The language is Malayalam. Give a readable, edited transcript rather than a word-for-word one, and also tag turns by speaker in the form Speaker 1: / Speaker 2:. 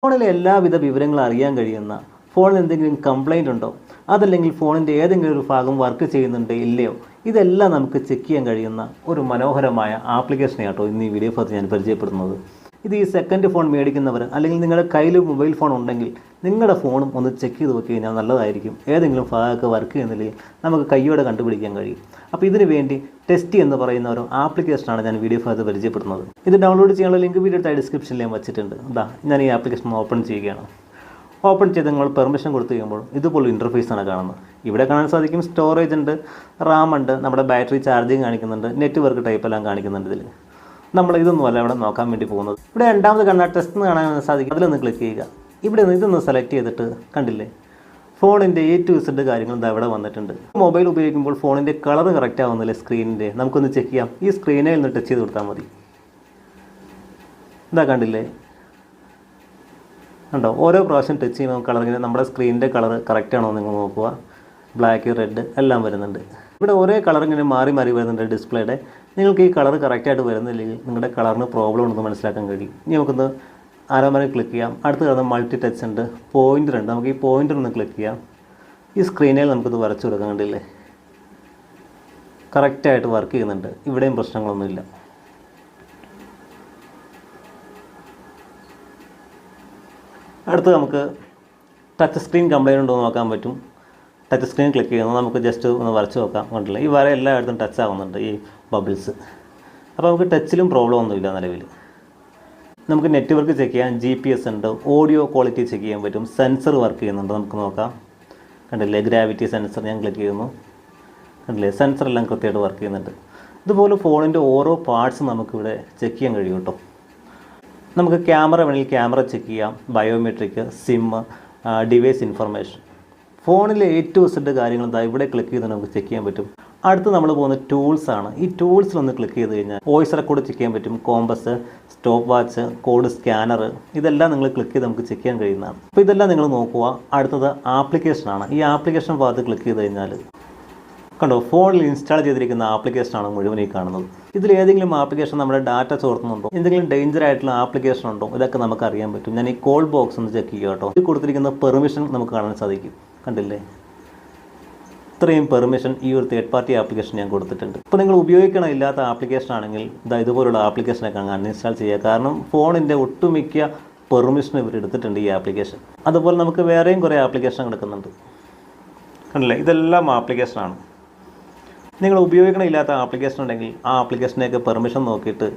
Speaker 1: ഫോണിലെ എല്ലാവിധ വിവരങ്ങളും അറിയാൻ കഴിയുന്ന, ഫോണിൽ എന്തെങ്കിലും കംപ്ലൈൻ്റ് ഉണ്ടോ, അതല്ലെങ്കിൽ ഫോണിൻ്റെ ഏതെങ്കിലും ഒരു ഭാഗം വർക്ക് ചെയ്യുന്നുണ്ടോ ഇല്ലയോ, ഇതെല്ലാം നമുക്ക് ചെക്ക് ചെയ്യാൻ കഴിയുന്ന ഒരു മനോഹരമായ ആപ്ലിക്കേഷനാണ് കേട്ടോ ഇന്ന് ഈ വീഡിയോ ഭാഗത്ത് ഞാൻ പരിചയപ്പെടുന്നത്. ഇത് ഈ സെക്കൻഡ് ഫോൺ മേടിക്കുന്നവർ അല്ലെങ്കിൽ നിങ്ങളുടെ കയ്യിൽ മൊബൈൽ ഫോൺ ഉണ്ടെങ്കിൽ നിങ്ങളുടെ ഫോണും ഒന്ന് ചെക്ക് ചെയ്ത് നോക്കി കഴിഞ്ഞാൽ നല്ലതായിരിക്കും. ഏതെങ്കിലും ഭാഗമൊക്കെ വർക്ക് ചെയ്യുന്നില്ലെങ്കിൽ നമുക്ക് കയ്യോടെ കണ്ടുപിടിക്കാൻ കഴിയും. അപ്പോൾ ഇതിനു വേണ്ടി ടെസ്റ്റ് എന്ന് പറയുന്ന ഒരു ആപ്ലിക്കേഷനാണ് ഞാൻ വീഡിയോ ഭാഗത്ത് പരിചയപ്പെടുന്നത്. ഇത് ഡൗൺലോഡ് ചെയ്യാനുള്ള ലിങ്ക് വീഡിയോ ഡിസ്ക്രിപ്ഷനിൽ ഞാൻ വെച്ചിട്ടുണ്ട്. ഞാൻ ഈ ആപ്ലിക്കേഷൻ ഓപ്പൺ ചെയ്യുകയാണ്. ഓപ്പൺ ചെയ്ത് നിങ്ങൾ പെർമിഷൻ കൊടുത്തു കഴിയുമ്പോൾ ഇതുപോലെ ഇൻ്റർഫേസാണ് കാണുന്നത്. ഇവിടെ കാണാൻ സാധിക്കും സ്റ്റോറേജ് ഉണ്ട്, റാം ഉണ്ട്, നമ്മുടെ ബാറ്ററി ചാർജിങ് കാണിക്കുന്നുണ്ട്, നെറ്റ്വർക്ക് ടൈപ്പ് എല്ലാം കാണിക്കുന്നുണ്ട്. ഇതിൽ നമ്മൾ ഇതൊന്നുമല്ല ഇവിടെ നോക്കാൻ വേണ്ടി പോകുന്നത്. ഇവിടെ രണ്ടാമത് കാണുന്ന ടെസ്റ്റ് എന്ന് കാണാൻ സാധിക്കും. അതിലൊന്ന് ക്ലിക്ക് ചെയ്യുക. ഇവിടെ നിന്ന് ഇതൊന്ന് സെലക്ട് ചെയ്തിട്ട് കണ്ടില്ലേ, ഫോണിൻ്റെ A to Z കാര്യങ്ങൾ ഇതാ ഇവിടെ വന്നിട്ടുണ്ട്. മൊബൈൽ ഉപയോഗിക്കുമ്പോൾ ഫോണിൻ്റെ കളർ കറക്റ്റ് ആവുന്നില്ലേ സ്ക്രീനിൻ്റെ, നമുക്കൊന്ന് ചെക്ക് ചെയ്യാം. ഈ സ്ക്രീനിൽ ഒന്ന് ടച്ച് ചെയ്ത് കൊടുത്താൽ മതി. ഇതാ കണ്ടില്ലേ, ഉണ്ടോ? ഓരോ പ്രാവശ്യം ടച്ച് ചെയ്യുമ്പോൾ കളറിങ്ങനെ നമ്മുടെ സ്ക്രീനിൻ്റെ കളർ കറക്റ്റ് ആണോ നിങ്ങൾ നോക്കുക. ബ്ലാക്ക്, റെഡ് എല്ലാം വരുന്നുണ്ട്. ഇവിടെ ഒരേ കളർ ഇങ്ങനെ മാറി മാറി വരുന്നുണ്ട് ഡിസ്പ്ലേയുടെ. നിങ്ങൾക്ക് ഈ കളർ കറക്റ്റായിട്ട് വരുന്നില്ലെങ്കിൽ നിങ്ങളുടെ കളറിന് പ്രോബ്ലം ഉണ്ടെന്ന് മനസ്സിലാക്കാൻ കഴിയും. ഇനി നമുക്കൊന്ന് ആരോമര ക്ലിക്ക് ചെയ്യാം. അടുത്ത് കാണുന്ന മൾട്ടി ടച്ച് ഉണ്ട്, പോയിൻ്റർ ഉണ്ട്. നമുക്ക് ഈ പോയിൻ്റർ ഒന്ന് ക്ലിക്ക് ചെയ്യാം. ഈ സ്ക്രീനിൽ നമുക്കിത് വരച്ചു കൊടുക്കാൻ കണ്ടില്ലേ, കറക്റ്റായിട്ട് വർക്ക് ചെയ്യുന്നുണ്ട്. ഇവിടെയും പ്രശ്നങ്ങളൊന്നുമില്ല. അടുത്ത് നമുക്ക് ടച്ച് സ്ക്രീൻ കംപ്ലൈൻറ്റ് ഉണ്ടോ എന്ന് നോക്കാൻ പറ്റും. ടച്ച് സ്ക്രീൻ ക്ലിക്ക് ചെയ്യുന്നത് നമുക്ക് ജസ്റ്റ് ഒന്ന് വരച്ച് നോക്കാം. കണ്ടില്ല, ഈ വര എല്ലായിടത്തും ടച്ച് ആവുന്നുണ്ട്, ഈ ബബിൾസ്. അപ്പോൾ നമുക്ക് ടച്ചിലും പ്രോബ്ലം ഒന്നുമില്ല നിലവിൽ. നമുക്ക് നെറ്റ്വർക്ക് ചെക്ക് ചെയ്യാം, GPS ഉണ്ട്, ഓഡിയോ ക്വാളിറ്റി ചെക്ക് ചെയ്യാൻ പറ്റും, സെൻസർ വർക്ക് ചെയ്യുന്നുണ്ട്, നമുക്ക് നോക്കാം. കണ്ടില്ലേ, ഗ്രാവിറ്റി സെൻസർ ഞാൻ ക്ലിക്ക് ചെയ്യുന്നു. കണ്ടില്ലേ, സെൻസർ എല്ലാം കൃത്യമായിട്ട് വർക്ക് ചെയ്യുന്നുണ്ട്. ഇതുപോലെ ഫോണിൻ്റെ ഓരോ പാർട്സും നമുക്കിവിടെ ചെക്ക് ചെയ്യാൻ കഴിയും കേട്ടോ. നമുക്ക് ക്യാമറ വേണമെങ്കിൽ ക്യാമറ ചെക്ക് ചെയ്യാം, ബയോമെട്രിക്, സിം, ഡിവൈസ് ഇൻഫർമേഷൻ, ഫോണിലെ A to Z കാര്യങ്ങൾ എന്താ ഇവിടെ ക്ലിക്ക് ചെയ്ത് നമുക്ക് ചെക്ക് ചെയ്യാൻ പറ്റും. അടുത്ത് നമ്മൾ പോകുന്ന ടൂൾസാണ്. ഈ ടൂൾസിലൊന്ന് ക്ലിക്ക് ചെയ്ത് കഴിഞ്ഞാൽ വോയിസ് റെക്കോർഡ് ചെക്ക് ചെയ്യാൻ പറ്റും, compass, stop watch, code scanner, ഇതെല്ലാം നിങ്ങൾ ക്ലിക്ക് ചെയ്ത് നമുക്ക് ചെക്ക് ചെയ്യാൻ കഴിയുന്നതാണ്. അപ്പോൾ ഇതെല്ലാം നിങ്ങൾ നോക്കുക. അടുത്തത് ആപ്ലിക്കേഷനാണ്. ഈ ആപ്ലിക്കേഷൻ ഭാഗത്ത് ക്ലിക്ക് ചെയ്ത് കഴിഞ്ഞാൽ കണ്ടോ, ഫോണിൽ ഇൻസ്റ്റാൾ ചെയ്തിരിക്കുന്ന ആപ്ലിക്കേഷനാണ് മുഴുവൻ ഈ കാണുന്നത്. ഇതിൽ ഏതെങ്കിലും ആപ്ലിക്കേഷൻ നമ്മുടെ ഡാറ്റ ചോർത്തുന്നുണ്ടോ, എന്തെങ്കിലും ഡേഞ്ചർ ആയിട്ടുള്ള ആപ്ലിക്കേഷൻ ഉണ്ടോ, ഇതൊക്കെ നമുക്ക് അറിയാൻ പറ്റും. ഞാൻ ഈ കോൾ ബോക്സ് ഒന്ന് ചെക്ക് ചെയ്യുക കേട്ടോ. ഇത് കൊടുത്തിരിക്കുന്ന പെർമിഷൻ നമുക്ക് കാണാൻ സാധിക്കും. കണ്ടില്ലേ, ഇത്രയും പെർമിഷൻ ഈ ഒരു തേർഡ് പാർട്ടി ആപ്ലിക്കേഷൻ ഞാൻ കൊടുത്തിട്ടുണ്ട്. ഇപ്പോൾ നിങ്ങൾ ഉപയോഗിക്കണമില്ലാത്ത ആപ്ലിക്കേഷൻ ആണെങ്കിൽ ഇതുപോലുള്ള ആപ്ലിക്കേഷനൊക്കെ അങ്ങ് അൺഇൻസ്റ്റാൾ ചെയ്യുക. കാരണം ഫോണിൻ്റെ ഒട്ടുമിക്ക പെർമിഷൻ ഇവർ എടുത്തിട്ടുണ്ട് ഈ ആപ്ലിക്കേഷൻ. അതുപോലെ നമുക്ക് വേറെയും കുറേ ആപ്ലിക്കേഷൻ എടുക്കുന്നുണ്ട്. കണ്ടില്ലേ, ഇതെല്ലാം ആപ്ലിക്കേഷനാണ്. നിങ്ങൾ ഉപയോഗിക്കണമില്ലാത്ത ആപ്ലിക്കേഷൻ ഉണ്ടെങ്കിൽ ആ ആപ്ലിക്കേഷനെയൊക്കെ പെർമിഷൻ നോക്കിയിട്ട്